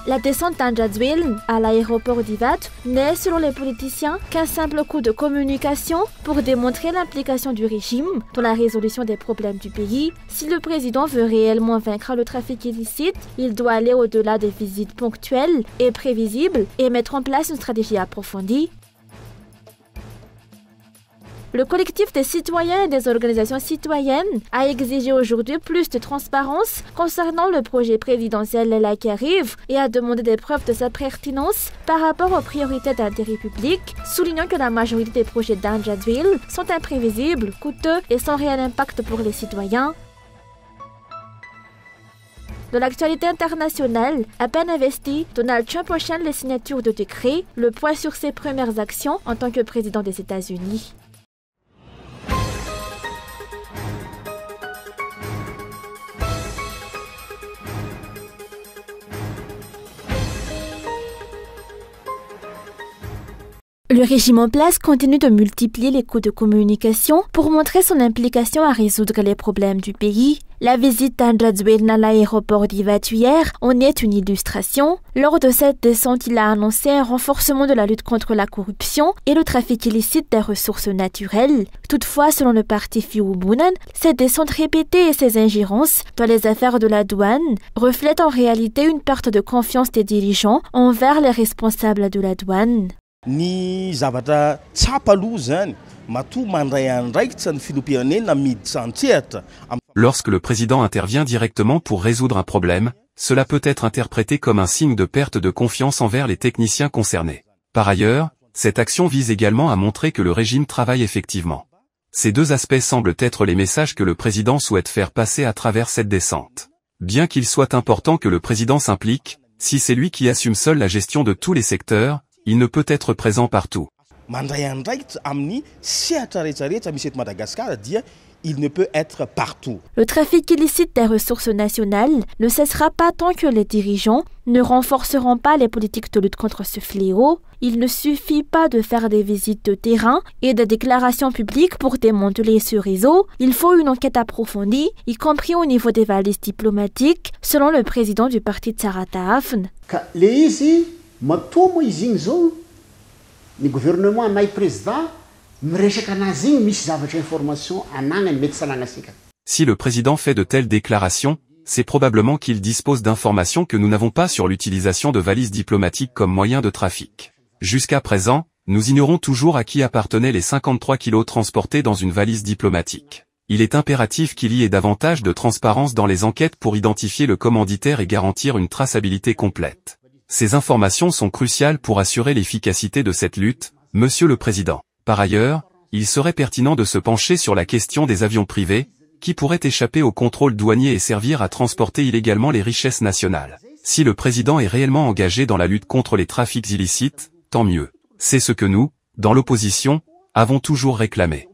La descente d'Anjadwil à l'aéroport d'Ivat n'est, selon les politiciens, qu'un simple coup de communication pour démontrer l'implication du régime dans la résolution des problèmes du pays. Si le président veut réellement vaincre le trafic illicite, il doit aller au-delà des visites ponctuelles et prévisibles et mettre en place une stratégie approfondie. Le collectif des citoyens et des organisations citoyennes a exigé aujourd'hui plus de transparence concernant le projet présidentiel là qui arrive et a demandé des preuves de sa pertinence par rapport aux priorités d'intérêt public, soulignant que la majorité des projets d'Anjadwil sont imprévisibles, coûteux et sans réel impact pour les citoyens. De l'actualité internationale, à peine investi, Donald Trump enchaîne les signatures de décrets, le point sur ses premières actions en tant que président des États-Unis. Le régime en place continue de multiplier les coups de communication pour montrer son implication à résoudre les problèmes du pays. La visite d'Anjadwil à l'aéroport d'Ivat hier en est une illustration. Lors de cette descente, il a annoncé un renforcement de la lutte contre la corruption et le trafic illicite des ressources naturelles. Toutefois, selon le parti Fiubunan, cette descente répétée et ses ingérences dans les affaires de la douane reflètent en réalité une perte de confiance des dirigeants envers les responsables de la douane. Ny zavatra tsapaloha zany matoa mandray andraikitra ny filopianena miditra antsehatra. Lorsque le président intervient directement pour résoudre un problème, cela peut être interprété comme un signe de perte de confiance envers les techniciens concernés. Par ailleurs, cette action vise également à montrer que le régime travaille effectivement. Ces deux aspects semblent être les messages que le président souhaite faire passer à travers cette descente. Bien qu'il soit important que le président s'implique, si c'est lui qui assume seul la gestion de tous les secteurs, il ne peut être présent partout. Il ne peut être partout. Le trafic illicite des ressources nationales ne cessera pas tant que les dirigeants ne renforceront pas les politiques de lutte contre ce fléau. Il ne suffit pas de faire des visites de terrain et des déclarations publiques pour démanteler ce réseau. Il faut une enquête approfondie, y compris au niveau des valises diplomatiques, selon le président du parti Tsarata Afn. Matoa moa izy igny zao ny gouvernement nay président miresaka anazy igny misy zavatra information anagnany mety sananasika. Si le président fait de telles déclarations, c'est probablement qu'il dispose d'informations que nous n'avons pas sur l'utilisation de valises diplomatiques comme moyen de trafic. Jusqu'à présent, nous ignorons toujours à qui appartenaient les 53 kilos transportés dans une valise diplomatique. Il est impératif qu'il y ait davantage de transparence dans les enquêtes pour identifier le commanditaire et garantir une traçabilité complète. Ces informations sont cruciales pour assurer l'efficacité de cette lutte, Monsieur le Président. Par ailleurs, il serait pertinent de se pencher sur la question des avions privés, qui pourraient échapper au contrôle douanier et servir à transporter illégalement les richesses nationales. Si le Président est réellement engagé dans la lutte contre les trafics illicites, tant mieux. C'est ce que nous, dans l'opposition, avons toujours réclamé.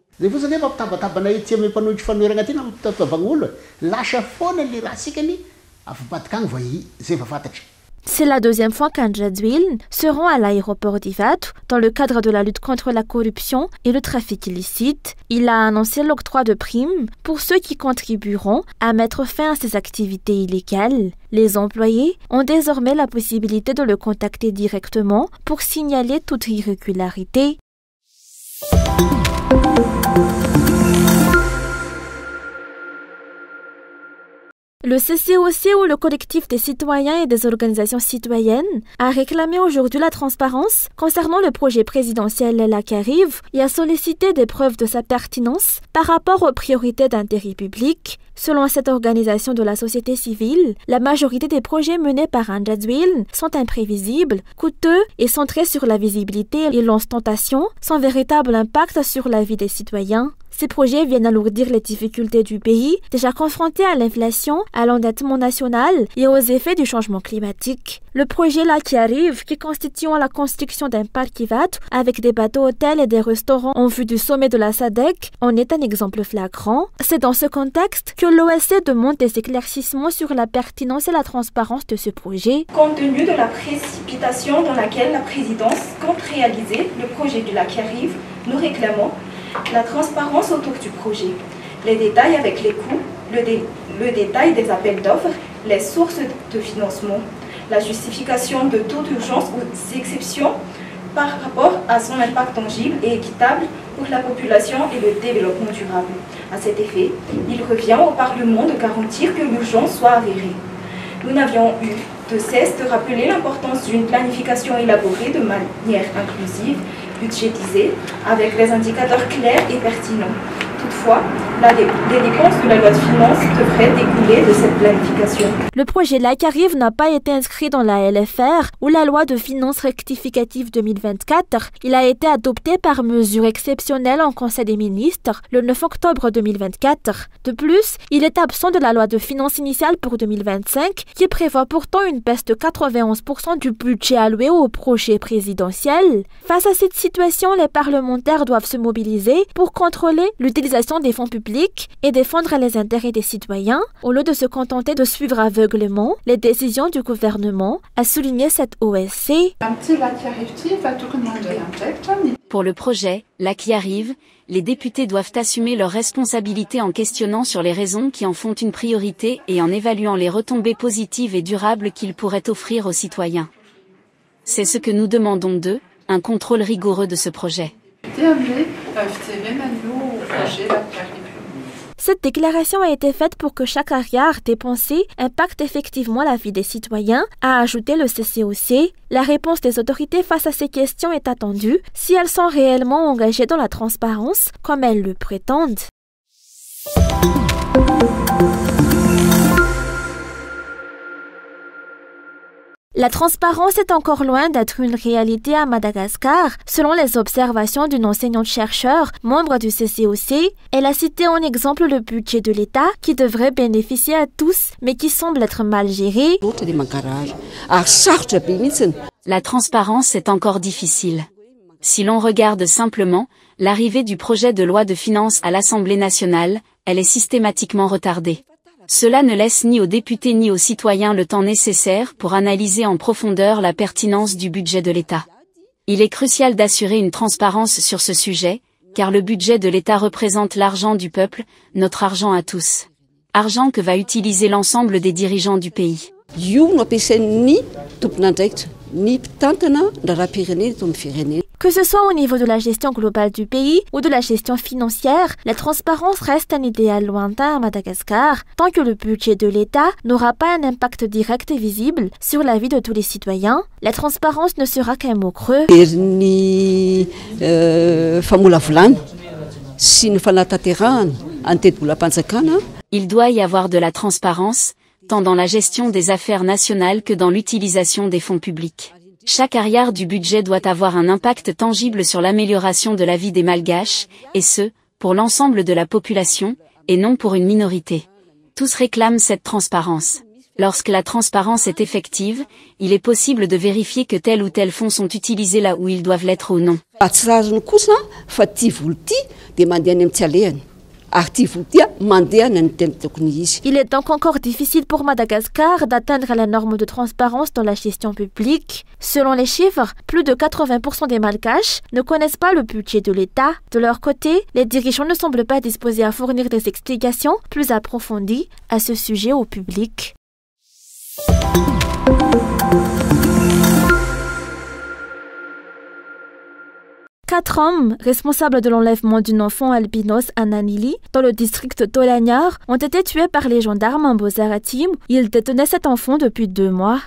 C'est la deuxième fois qu'Anjadwil se rend à l'aéroport d'Ivat dans le cadre de la lutte contre la corruption et le trafic illicite. Il a annoncé l'octroi de primes pour ceux qui contribueront à mettre fin à ces activités illégales. Les employés ont désormais la possibilité de le contacter directement pour signaler toute irrégularité. Le CCOC, ou le collectif des citoyens et des organisations citoyennes, a réclamé aujourd'hui la transparence concernant le projet présidentiel là qui arrive et a sollicité des preuves de sa pertinence par rapport aux priorités d'intérêt public. Selon cette organisation de la société civile, la majorité des projets menés par Anjadwil sont imprévisibles, coûteux et centrés sur la visibilité et l'ostentation, sans véritable impact sur la vie des citoyens. Ces projets viennent alourdir les difficultés du pays, déjà confronté à l'inflation, à l'endettement national et aux effets du changement climatique. Le projet là qui arrive, qui constitue la construction d'un parc Ivat avec des bateaux-hôtels et des restaurants en vue du sommet de la SADC, en est un exemple flagrant. C'est dans ce contexte que l'OSCE demande des éclaircissements sur la pertinence et la transparence de ce projet. Compte tenu de la précipitation dans laquelle la présidence compte réaliser le projet du lac qui arrive, nous réclamons la transparence autour du projet, les détails avec les coûts, le détail des appels d'offres, les sources de financement, la justification de toute urgence ou exception par rapport à son impact tangible et équitable pour la population et le développement durable. À cet effet, il revient au Parlement de garantir que l'urgence soit avérée. Nous n'avions eu de cesse de rappeler l'importance d'une planification élaborée de manière inclusive, budgétisée, avec des indicateurs clairs et pertinents. Toutefois, les dépenses de la loi de finances devraient découler de cette planification. Le projet LACARIV n'a pas été inscrit dans la LFR ou la loi de finances rectificative 2024. Il a été adopté par mesure exceptionnelle en Conseil des ministres le 9 octobre 2024. De plus, il est absent de la loi de finances initiale pour 2025 qui prévoit pourtant une baisse de 91% du budget alloué au projet présidentiel. Face à cette situation, les parlementaires doivent se mobiliser pour contrôler l'utilisation des fonds publics et défendre les intérêts des citoyens au lieu de se contenter de suivre aveuglément les décisions du gouvernement, a souligné cette OSC. Pour le projet, là qui arrive, les députés doivent assumer leurs responsabilités en questionnant sur les raisons qui en font une priorité et en évaluant les retombées positives et durables qu'ils pourraient offrir aux citoyens. C'est ce que nous demandons d'eux, un contrôle rigoureux de ce projet. Cette déclaration a été faite pour que chaque arrière dépensé impacte effectivement la vie des citoyens, a ajouté le CCOC. La réponse des autorités face à ces questions est attendue si elles sont réellement engagées dans la transparence, comme elles le prétendent. La transparence est encore loin d'être une réalité à Madagascar, selon les observations d'une enseignante-chercheur, membre du CCOC. Elle a cité en exemple le budget de l'État qui devrait bénéficier à tous, mais qui semble être mal géré. La transparence est encore difficile. Si l'on regarde simplement l'arrivée du projet de loi de finances à l'Assemblée nationale, elle est systématiquement retardée. Cela ne laisse ni aux députés ni aux citoyens le temps nécessaire pour analyser en profondeur la pertinence du budget de l'État. Il est crucial d'assurer une transparence sur ce sujet, car le budget de l'État représente l'argent du peuple, notre argent à tous. Argent que va utiliser l'ensemble des dirigeants du pays. Que ce soit au niveau de la gestion globale du pays ou de la gestion financière, la transparence reste un idéal lointain à Madagascar, tant que le budget de l'État n'aura pas un impact direct et visible sur la vie de tous les citoyens. La transparence ne sera qu'un mot creux. Il doit y avoir de la transparence, tant dans la gestion des affaires nationales que dans l'utilisation des fonds publics. Chaque arrière du budget doit avoir un impact tangible sur l'amélioration de la vie des Malgaches, et ce, pour l'ensemble de la population, et non pour une minorité. Tous réclament cette transparence. Lorsque la transparence est effective, il est possible de vérifier que tel ou tel fonds sont utilisés là où ils doivent l'être ou non. Il est donc encore difficile pour Madagascar d'atteindre la norme de transparence dans la gestion publique. Selon les chiffres, plus de 80% des Malgaches ne connaissent pas le budget de l'État. De leur côté, les dirigeants ne semblent pas disposés à fournir des explications plus approfondies à ce sujet au public. Quatre hommes, responsables de l'enlèvement d'une enfant albinos à Nanili, dans le district de Tolanyar, ont été tués par les gendarmes en Bozaratim. Ils détenaient cet enfant depuis 2 mois.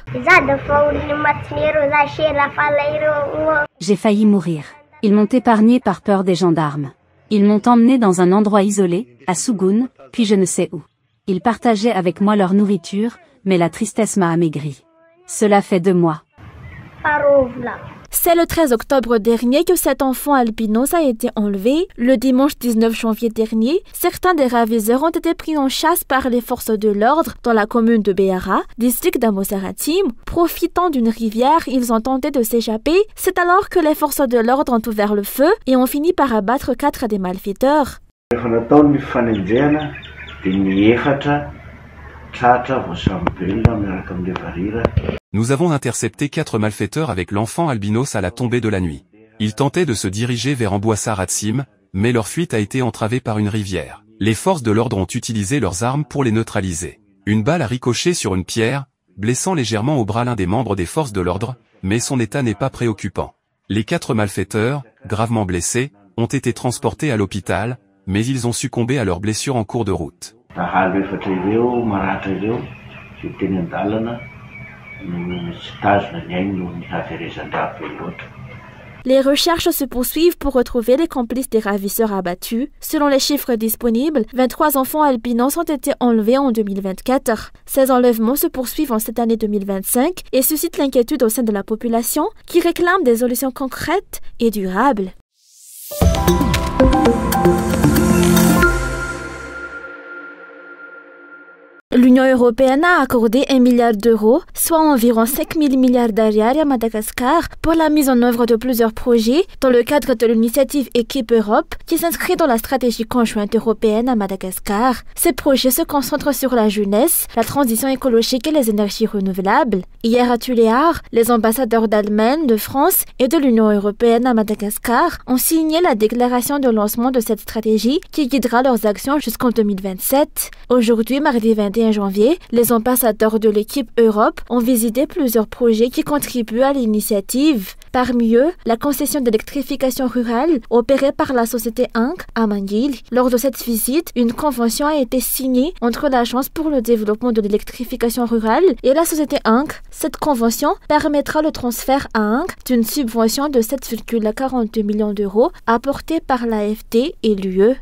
J'ai failli mourir. Ils m'ont épargné par peur des gendarmes. Ils m'ont emmené dans un endroit isolé, à Sougoun, puis je ne sais où. Ils partageaient avec moi leur nourriture, mais la tristesse m'a amaigri. Cela fait 2 mois. C'est le 13 octobre dernier que cet enfant albinos a été enlevé. Le dimanche 19 janvier dernier, certains des ravisseurs ont été pris en chasse par les forces de l'ordre dans la commune de Béara, district d'Amosaratim. Profitant d'une rivière, ils ont tenté de s'échapper. C'est alors que les forces de l'ordre ont ouvert le feu et ont fini par abattre 4 des malfaiteurs. Nous avons intercepté 4 malfaiteurs avec l'enfant albinos à la tombée de la nuit. Ils tentaient de se diriger vers Amboassaratsim, mais leur fuite a été entravée par une rivière. Les forces de l'ordre ont utilisé leurs armes pour les neutraliser. Une balle a ricoché sur une pierre, blessant légèrement au bras l'un des membres des forces de l'ordre, mais son état n'est pas préoccupant. Les 4 malfaiteurs, gravement blessés, ont été transportés à l'hôpital, mais ils ont succombé à leurs blessures en cours de route. Les recherches se poursuivent pour retrouver les complices des ravisseurs abattus. Selon les chiffres disponibles, 23 enfants albinos ont été enlevés en 2024. Ces enlèvements se poursuivent en cette année 2025 et suscitent l'inquiétude au sein de la population qui réclame des solutions concrètes et durables. L'Union européenne a accordé 1 milliard d'euros, soit environ 5 000 milliards d'ariari à Madagascar, pour la mise en œuvre de plusieurs projets dans le cadre de l'initiative Équipe Europe qui s'inscrit dans la stratégie conjointe européenne à Madagascar. Ces projets se concentrent sur la jeunesse, la transition écologique et les énergies renouvelables. Hier à Tuléar, les ambassadeurs d'Allemagne, de France et de l'Union européenne à Madagascar ont signé la déclaration de lancement de cette stratégie qui guidera leurs actions jusqu'en 2027. Aujourd'hui, mardi 21 janvier, les ambassadeurs de l'équipe Europe ont visité plusieurs projets qui contribuent à l'initiative. Parmi eux, la concession d'électrification rurale opérée par la société Inc. à Manguil. Lors de cette visite, une convention a été signée entre l'Agence pour le développement de l'électrification rurale et la société Inc. Cette convention permettra le transfert à Inc. d'une subvention de 7,42 millions d'euros apportée par l'AFD et l'UE.